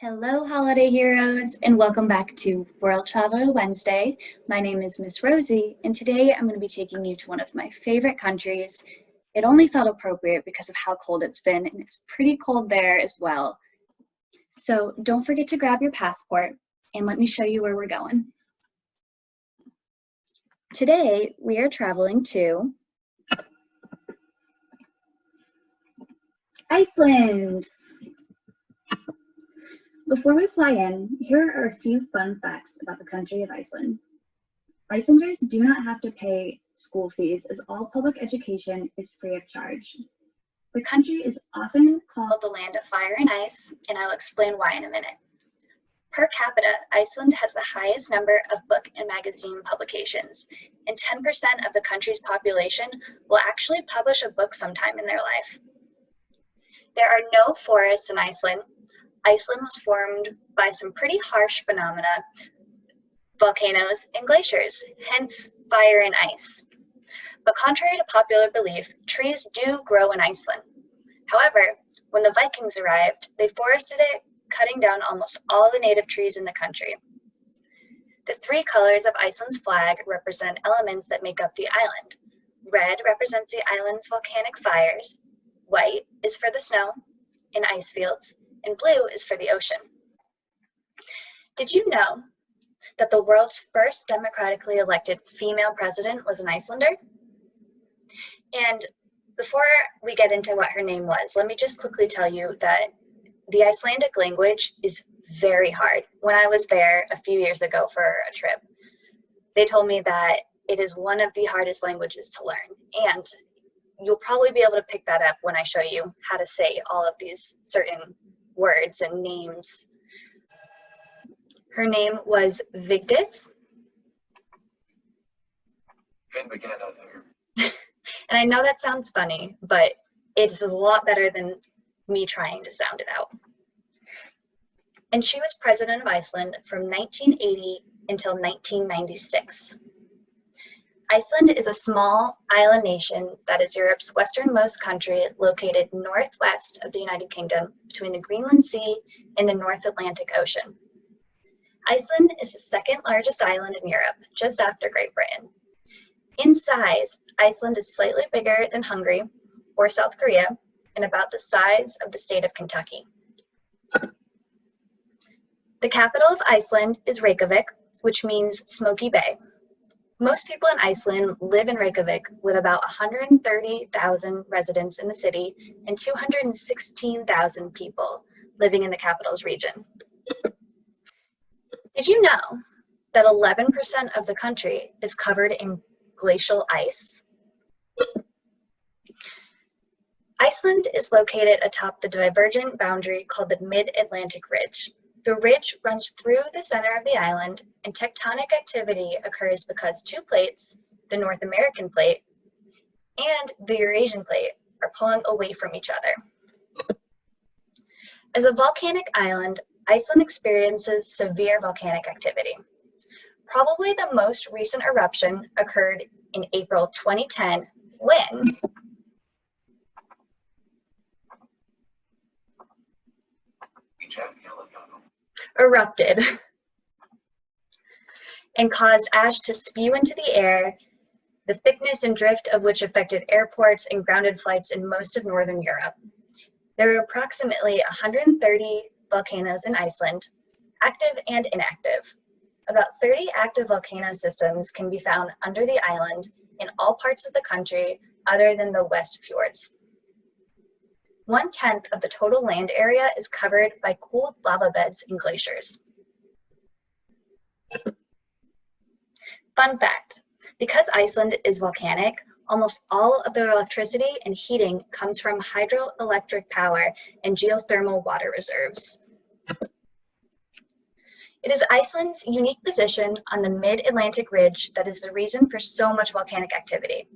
Hello, holiday heroes, and welcome back to World Traveler Wednesday. My name is Miss Rosie, and today I'm going to be taking you to one of my favorite countries. It only felt appropriate because of how cold it's been, and it's pretty cold there as well. So don't forget to grab your passport, and let me show you where we're going. Today, we are traveling to Iceland. Before we fly in, here are a few fun facts about the country of Iceland. Icelanders do not have to pay school fees as all public education is free of charge. The country is often called the land of fire and ice, and I'll explain why in a minute. Per capita, Iceland has the highest number of book and magazine publications, and 10% of the country's population will actually publish a book sometime in their life. There are no forests in Iceland. Iceland was formed by some pretty harsh phenomena, volcanoes and glaciers, hence fire and ice. But contrary to popular belief, trees do grow in Iceland. However, when the Vikings arrived, they forested it, cutting down almost all the native trees in the country. The three colors of Iceland's flag represent elements that make up the island. Red represents the island's volcanic fires, white is for the snow and ice fields, and blue is for the ocean. Did you know that the world's first democratically elected female president was an Icelander? And before we get into what her name was, let me just quickly tell you that the Icelandic language is very hard. When I was there a few years ago for a trip, they told me that it is one of the hardest languages to learn. And you'll probably be able to pick that up when I show you how to say all of these certain words and names. Her name was Vigdis. And I know that sounds funny, but it is a lot better than me trying to sound it out. And she was president of Iceland from 1980 until 1996. Iceland is a small island nation that is Europe's westernmost country, located northwest of the United Kingdom between the Greenland Sea and the North Atlantic Ocean. Iceland is the second largest island in Europe, just after Great Britain. In size, Iceland is slightly bigger than Hungary or South Korea and about the size of the state of Kentucky. The capital of Iceland is Reykjavik, which means Smoky Bay. Most people in Iceland live in Reykjavik, with about 130,000 residents in the city and 216,000 people living in the capital's region. Did you know that 11% of the country is covered in glacial ice? Iceland is located atop the divergent boundary called the Mid-Atlantic Ridge. The ridge runs through the center of the island, and tectonic activity occurs because two plates, the North American plate and the Eurasian plate, are pulling away from each other. As a volcanic island, Iceland experiences severe volcanic activity. Probably the most recent eruption occurred in April 2010 when erupted and caused ash to spew into the air, the thickness and drift of which affected airports and grounded flights in most of Northern Europe. There are approximately 130 volcanoes in Iceland, active and inactive. About 30 active volcano systems can be found under the island in all parts of the country other than the West Fjords. 1/10 of the total land area is covered by cooled lava beds and glaciers. Fun fact, because Iceland is volcanic, almost all of their electricity and heating comes from hydroelectric power and geothermal water reserves. It is Iceland's unique position on the Mid-Atlantic Ridge that is the reason for so much volcanic activity,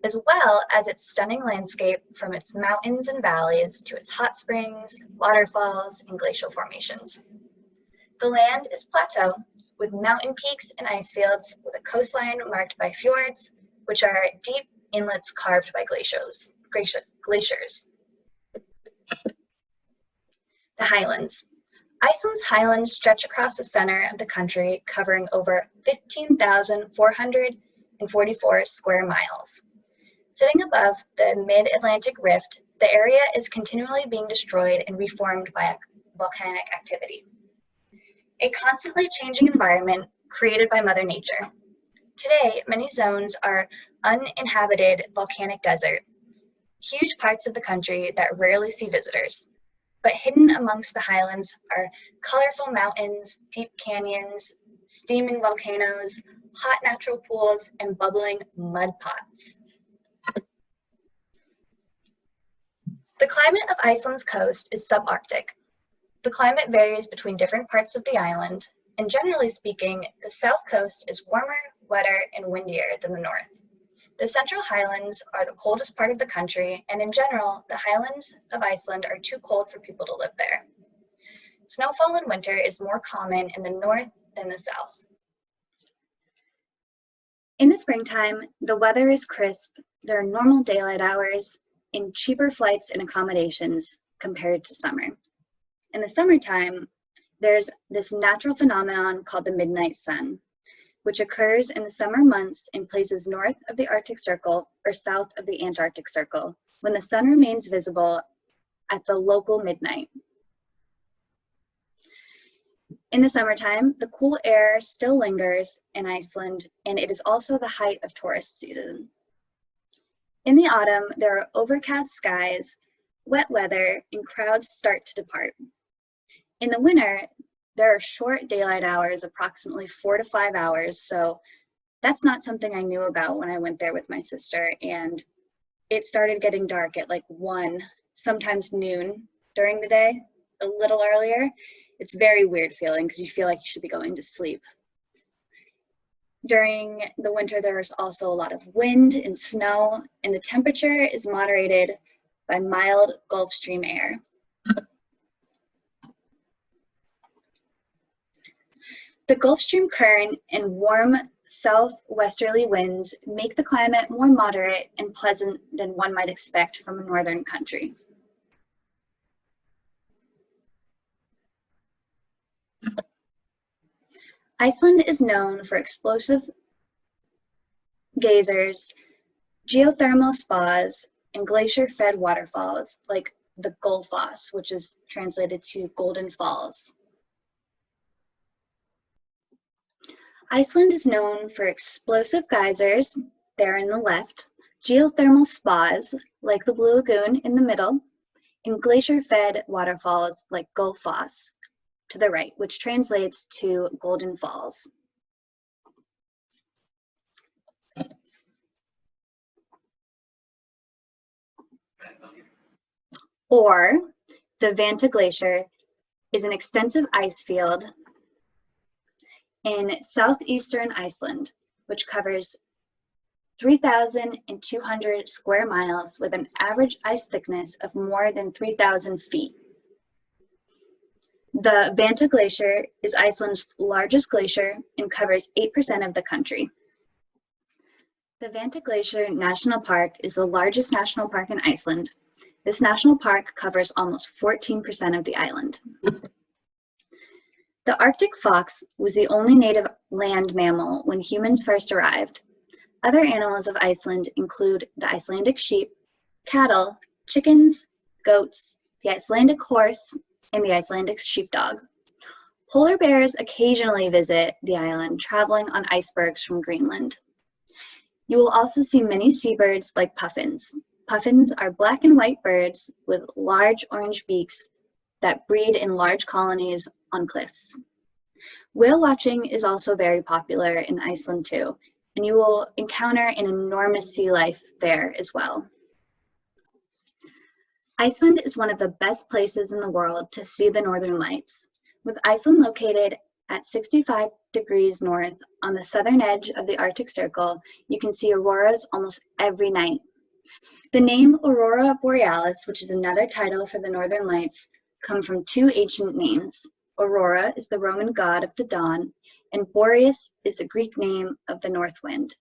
as well as its stunning landscape from its mountains and valleys to its hot springs, waterfalls, and glacial formations. The land is plateau, with mountain peaks and ice fields, with a coastline marked by fjords, which are deep inlets carved by glaciers. The highlands. Iceland's highlands stretch across the center of the country, covering over 15,444 square miles. Sitting above the mid-Atlantic rift, the area is continually being destroyed and reformed by volcanic activity. A constantly changing environment created by Mother Nature. Today, many zones are uninhabited volcanic desert, huge parts of the country that rarely see visitors. But hidden amongst the highlands are colorful mountains, deep canyons, steaming volcanoes, hot natural pools, and bubbling mud pots. The climate of Iceland's coast is subarctic. The climate varies between different parts of the island, and generally speaking, the south coast is warmer, wetter, and windier than the north. The central highlands are the coldest part of the country, and in general, the highlands of Iceland are too cold for people to live there. Snowfall in winter is more common in the north than the south. In the springtime, the weather is crisp, there are normal daylight hours, and cheaper flights and accommodations compared to summer. In the summertime, there's this natural phenomenon called the midnight sun, which occurs in the summer months in places north of the Arctic Circle or south of the Antarctic Circle, when the sun remains visible at the local midnight. In the summertime, the cool air still lingers in Iceland, and it is also the height of tourist season. In the autumn, there are overcast skies, wet weather, and crowds start to depart. In the winter, there are short daylight hours, approximately 4 to 5 hours, so that's not something I knew about when I went there with my sister, and it started getting dark at like 1, sometimes noon during the day, a little earlier. It's very weird feeling because you feel like you should be going to sleep. During the winter, there's also a lot of wind and snow, and the temperature is moderated by mild Gulf Stream air. The Gulf Stream current and warm southwesterly winds make the climate more moderate and pleasant than one might expect from a northern country. Iceland is known for explosive geysers, geothermal spas, and glacier-fed waterfalls like the Gullfoss, which is translated to Golden Falls. Iceland is known for explosive geysers, there in the left, geothermal spas, like the Blue Lagoon in the middle, and glacier-fed waterfalls like Gullfoss to the right, which translates to Golden Falls. Or, the Vanta Glacier is an extensive ice field in southeastern Iceland, which covers 3,200 square miles with an average ice thickness of more than 3,000 feet. The Vanta Glacier is Iceland's largest glacier and covers 8% of the country. The Vanta Glacier National Park is the largest national park in Iceland. This national park covers almost 14% of the island. The Arctic fox was the only native land mammal when humans first arrived. Other animals of Iceland include the Icelandic sheep, cattle, chickens, goats, the Icelandic horse, and the Icelandic sheepdog. Polar bears occasionally visit the island, traveling on icebergs from Greenland. You will also see many seabirds like puffins. Puffins are black and white birds with large orange beaks that breed in large colonies on cliffs. Whale watching is also very popular in Iceland too, and you will encounter an enormous sea life there as well. Iceland is one of the best places in the world to see the Northern Lights. With Iceland located at 65 degrees north on the southern edge of the Arctic Circle, you can see auroras almost every night. The name Aurora Borealis, which is another title for the Northern Lights, come from 2 ancient names. Aurora is the Roman god of the dawn, and Boreas is the Greek name of the north wind.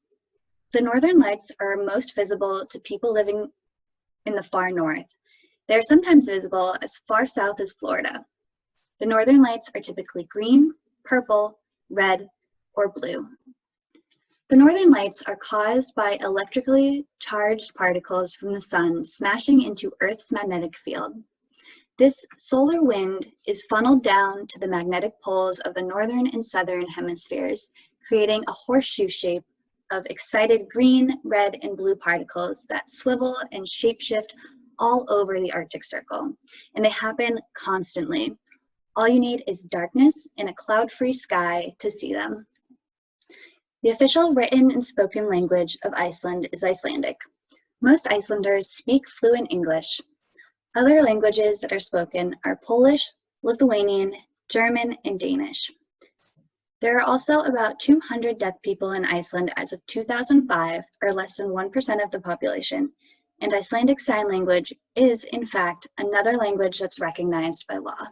The Northern Lights are most visible to people living in the far north. They are sometimes visible as far south as Florida. The northern lights are typically green, purple, red, or blue. The northern lights are caused by electrically charged particles from the sun smashing into Earth's magnetic field. This solar wind is funneled down to the magnetic poles of the northern and southern hemispheres, creating a horseshoe shape of excited green, red, and blue particles that swivel and shapeshift all over the Arctic Circle, and they happen constantly. All you need is darkness and a cloud-free sky to see them. The official written and spoken language of Iceland is Icelandic. Most Icelanders speak fluent English. Other languages that are spoken are Polish, Lithuanian, German, and Danish. There are also about 200 deaf people in Iceland as of 2005, or less than 1% of the population, and Icelandic Sign Language is, in fact, another language that's recognized by law.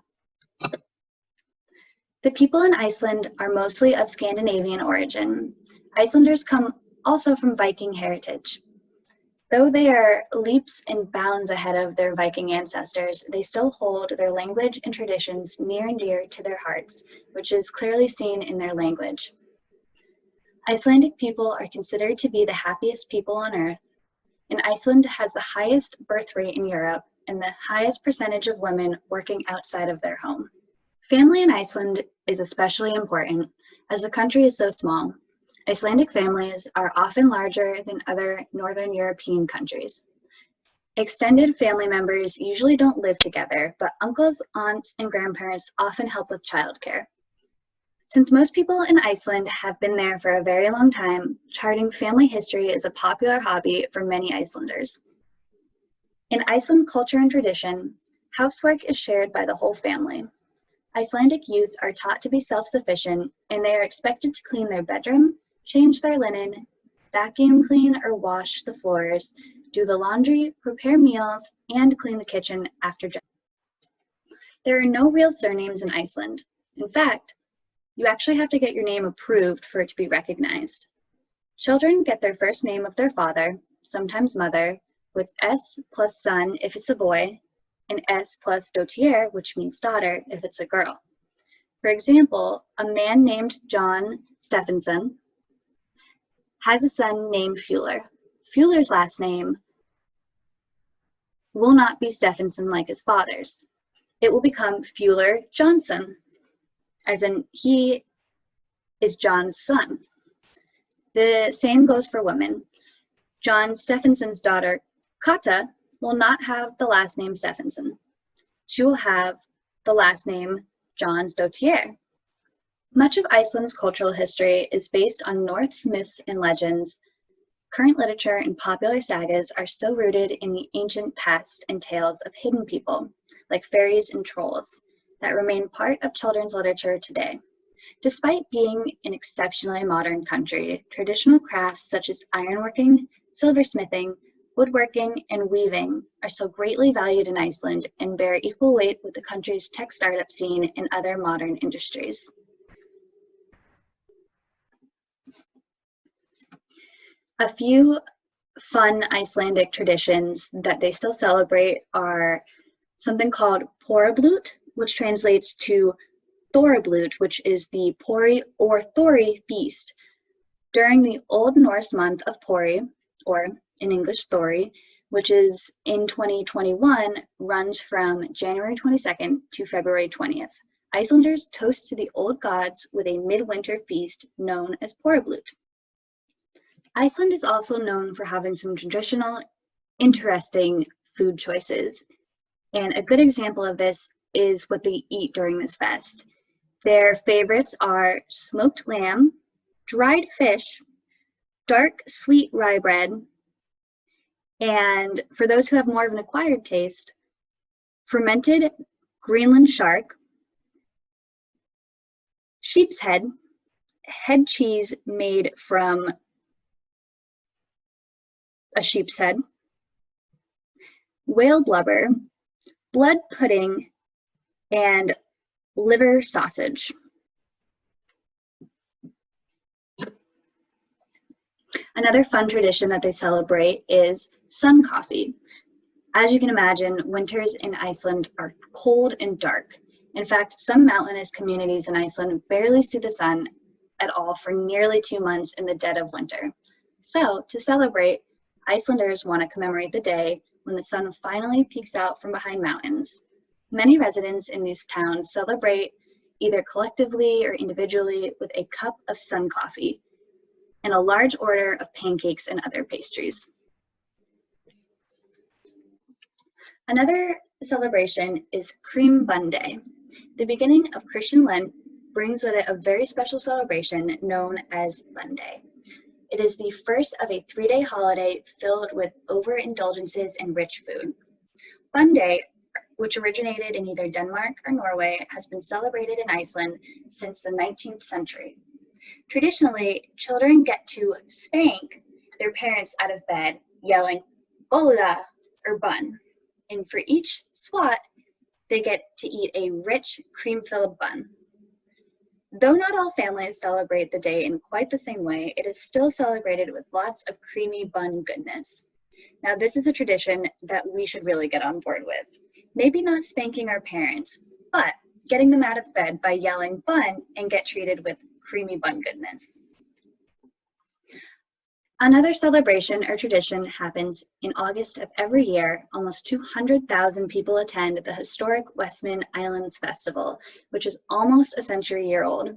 The people in Iceland are mostly of Scandinavian origin. Icelanders come also from Viking heritage. Though they are leaps and bounds ahead of their Viking ancestors, they still hold their language and traditions near and dear to their hearts, which is clearly seen in their language. Icelandic people are considered to be the happiest people on Earth, and Iceland has the highest birth rate in Europe and the highest percentage of women working outside of their home. Family in Iceland is especially important, as the country is so small. Icelandic families are often larger than other Northern European countries. Extended family members usually don't live together, but uncles, aunts, and grandparents often help with childcare. Since most people in Iceland have been there for a very long time, charting family history is a popular hobby for many Icelanders. In Iceland culture and tradition, housework is shared by the whole family. Icelandic youth are taught to be self-sufficient, and they are expected to clean their bedroom, change their linen, vacuum clean or wash the floors, do the laundry, prepare meals, and clean the kitchen after dinner. There are no real surnames in Iceland. In fact, you actually have to get your name approved for it to be recognized. Children get their first name of their father, sometimes mother, with S plus son if it's a boy, and S plus dóttir, which means daughter, if it's a girl. For example, a man named John Stephenson has a son named Fuller. Fuller's last name will not be Stephenson like his father's. It will become Fuller Johnson, as in he is John's son. The same goes for women. John Stephenson's daughter, Kata, will not have the last name Stephenson. She will have the last name Johns dóttir. Much of Iceland's cultural history is based on Norse myths and legends. Current literature and popular sagas are still rooted in the ancient past and tales of hidden people, like fairies and trolls, that remain part of children's literature today. Despite being an exceptionally modern country, traditional crafts such as ironworking, silversmithing, woodworking, and weaving are so greatly valued in Iceland and bear equal weight with the country's tech startup scene and other modern industries. A few fun Icelandic traditions that they still celebrate are something called Porablut, which translates to Thorablut, which is the Pori or Thori feast. During the Old Norse month of Pori, or in English Thori, which is in 2021, runs from January 22nd to February 20th. Icelanders toast to the old gods with a midwinter feast known as Porablut. Iceland is also known for having some traditional, interesting food choices. And a good example of this is what they eat during this fest. Their favorites are smoked lamb, dried fish, dark sweet rye bread, and for those who have more of an acquired taste, fermented Greenland shark, sheep's head cheese made from a sheep's head, whale blubber, blood pudding, and liver sausage. Another fun tradition that they celebrate is sun coffee. As you can imagine, winters in Iceland are cold and dark, In fact, some mountainous communities in Iceland barely see the sun at all for nearly 2 months in the dead of winter. So, to celebrate, Icelanders want to commemorate the day when the sun finally peeks out from behind mountains. Many residents in these towns celebrate either collectively or individually with a cup of sun coffee and a large order of pancakes and other pastries. Another celebration is Cream Bun Day. The beginning of Christian Lent brings with it a very special celebration known as Bun Day. It is the first of a 3-day holiday filled with overindulgences and rich food. Bun Day, which originated in either Denmark or Norway, has been celebrated in Iceland since the 19th century. Traditionally, children get to spank their parents out of bed, yelling, "Bolla," or bun. And for each swat, they get to eat a rich, cream-filled bun. Though not all families celebrate the day in quite the same way, it is still celebrated with lots of creamy bun goodness. Now, this is a tradition that we should really get on board with. Maybe not spanking our parents, but getting them out of bed by yelling bun and get treated with creamy bun goodness. Another celebration or tradition happens in August of every year. Almost 200,000 people attend the historic Westman Islands Festival, which is almost a century-year-old.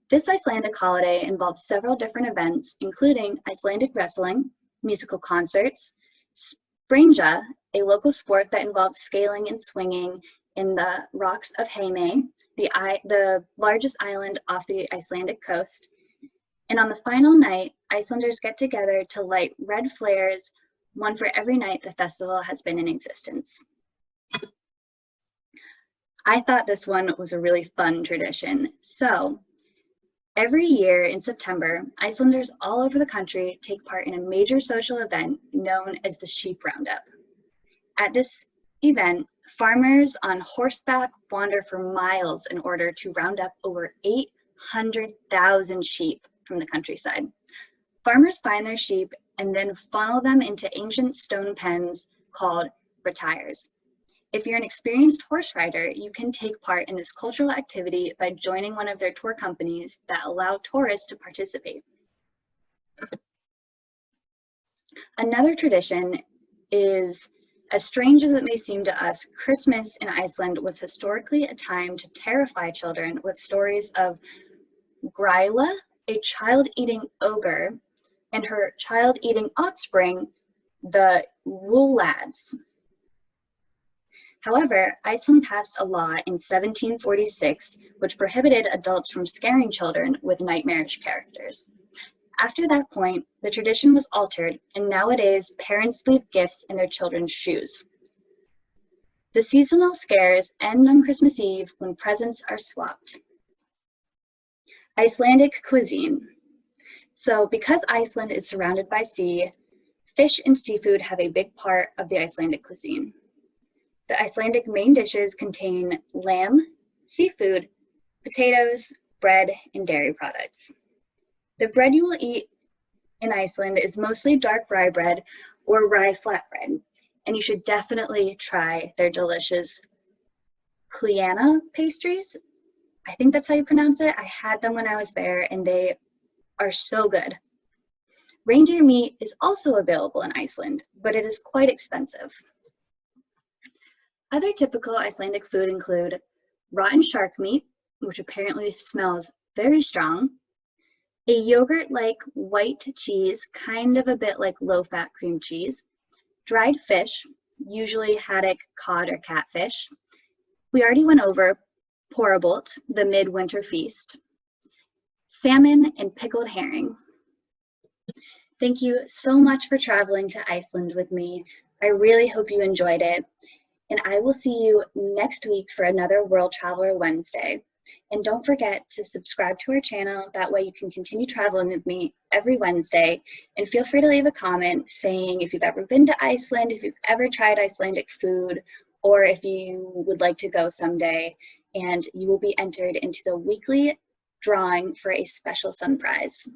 This Icelandic holiday involves several different events, including Icelandic wrestling, musical concerts, Sprengja, a local sport that involves scaling and swinging in the rocks of Heimaey, the largest island off the Icelandic coast. And on the final night, Icelanders get together to light red flares, one for every night the festival has been in existence. I thought this one was a really fun tradition. So, every year in September, Icelanders all over the country take part in a major social event known as the Sheep Roundup. At this event, farmers on horseback wander for miles in order to round up over 800,000 sheep from the countryside. Farmers find their sheep and then funnel them into ancient stone pens called retires. If you're an experienced horse rider, you can take part in this cultural activity by joining one of their tour companies that allow tourists to participate. Another tradition is, as strange as it may seem to us, Christmas in Iceland was historically a time to terrify children with stories of Gryla, a child-eating ogre, and her child-eating offspring, the Woolads. However, Iceland passed a law in 1746 which prohibited adults from scaring children with nightmarish characters. After that point, the tradition was altered, and nowadays parents leave gifts in their children's shoes. The seasonal scares end on Christmas Eve when presents are swapped. Icelandic cuisine. So because Iceland is surrounded by sea, fish and seafood have a big part of the Icelandic cuisine. The Icelandic main dishes contain lamb, seafood, potatoes, bread, and dairy products. The bread you will eat in Iceland is mostly dark rye bread or rye flatbread, and you should definitely try their delicious Kliana pastries. I think that's how you pronounce it. I had them when I was there, and they are so good. Reindeer meat is also available in Iceland, but it is quite expensive. Other typical Icelandic food include rotten shark meat, which apparently smells very strong, a yogurt-like white cheese, kind of a bit like low-fat cream cheese, dried fish, usually haddock, cod, or catfish. We already went over porrabolt, the midwinter feast, salmon, and pickled herring. Thank you so much for traveling to Iceland with me. I really hope you enjoyed it, and I will see you next week for another World Traveler Wednesday. And don't forget to subscribe to our channel, that way you can continue traveling with me every Wednesday, and feel free to leave a comment saying if you've ever been to Iceland, if you've ever tried Icelandic food, or if you would like to go someday, and you will be entered into the weekly drawing for a special sun prize.